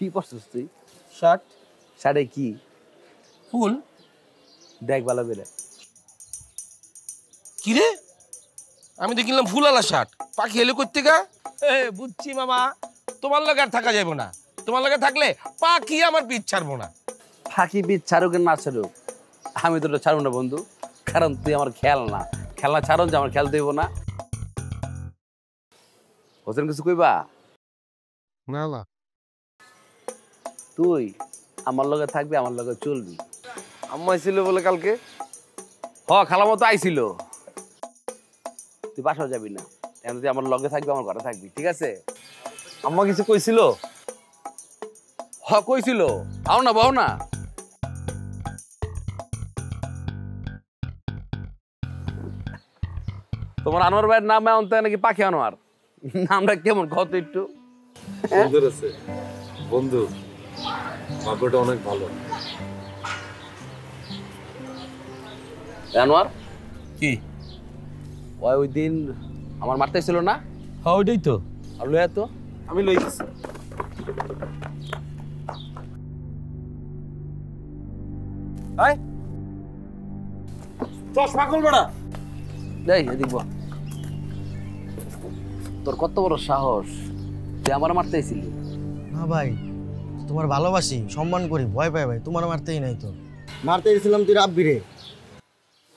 কি পরছিস তুই? শার্ট। শার্টে কি ফুল? দেখ ভালো করে। কি রে, আমি দেখিলাম ফুলালা শার্ট। পাখি এলে করতে গা? বুঝছি মামা, তোমার লগে আর থাকা যাবে না। তোমার লগে থাকলে পাখি আমার পিছ ছাড়বো না। ফাঁকি পিঠ ছাড়ুক না ছাড়ুক, আমি তোটা ছাড়বো না বন্ধু, কারণ তুই আমার খেলনা। খেলনা ছাড়ুন যে আমার খেলতে দেবো না। হোসেন কিছু কইবা? না না, তুই আমার লগে থাকবি, আমার লগে চলবি। আম্মা ছিল বলে কালকে? খালা মতো আইছিল। তুই বাসাও যাবি না, এখন তুই আমার লগে থাকবি, আমার ঘরে থাকবি, ঠিক আছে? আম্মা কিছু কইছিল? কইছিল, আও না বও না। তোমার আনোয়ার ভাইয়ের নাম এমন তাই নাকি পাখি আনোয়ার? নামটা কেমন কত একটু? সুন্দর আছে বন্ধু, ভাগ্যটা অনেক ভালো। আনোয়ার কি? ওই দিন আমার মারতে ছিল না? হ্যাঁ ওইটাই তো। আর লইয়া তো আমি লই গেছি। আয় চশমা খুলবে না। এই এদিক বল। তোর কত বড় সাহস, তুই আমার মারতেছিলি? না ভাই, তোমার ভালোবাসি, সম্মান করি, ভয় পাই ভাই, তোমার মারতেই নাই তো। মারতে গেছিলাম তুই রাব্বি রে।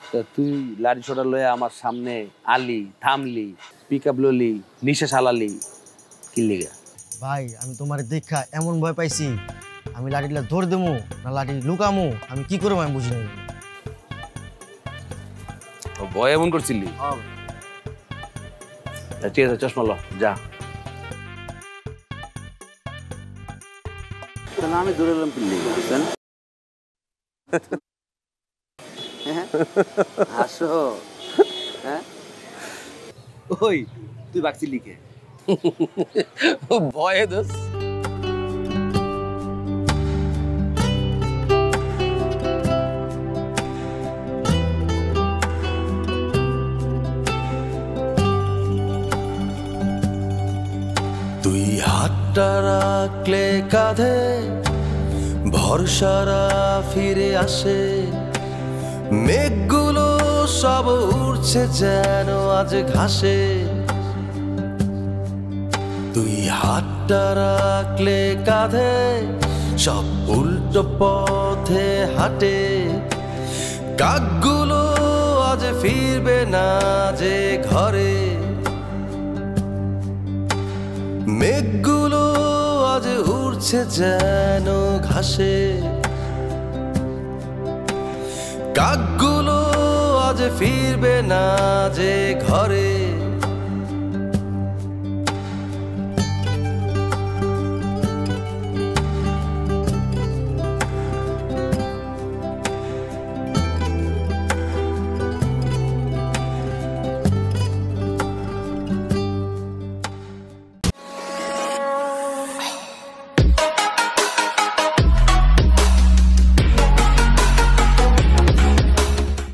তা তুই লাঠি ছোটা লয়ে আমার সামনে আলি, থামলি, পিক আপ ললি, নিঃশ্বাস হালালি কি লিগা? ভাই আমি তোমার দেখা এমন ভয় পাইছি, আমি লাঠিটা ধরে দেবো না লাঠি লুকামু, আমি কি করবো আমি বুঝি নাই। ভয় এমন করছিলি? ঠিক আছে, চশমা ল, যা। আমি দূরে এলাম পিল্লি বুঝছেন? আসো। হ্যাঁ ওই তুই বাকছি লিখে ভয়ে দোষ। তুই হাতটা রাখলে কাঁধে, ভরসারা ফিরে আসে, মেঘগুলো সব উড়ছে যেন আজ ঘাসে। তুই হাতটা রাখলে কাঁধে, সব উল্টো পথে হাঁটে, কাকগুলো আজ ফিরবে না যে ঘরে, মেঘগুলো আজ উড়ছে যেন ঘাসে, কাকগুলো আজ ফিরবে না যে ঘরে।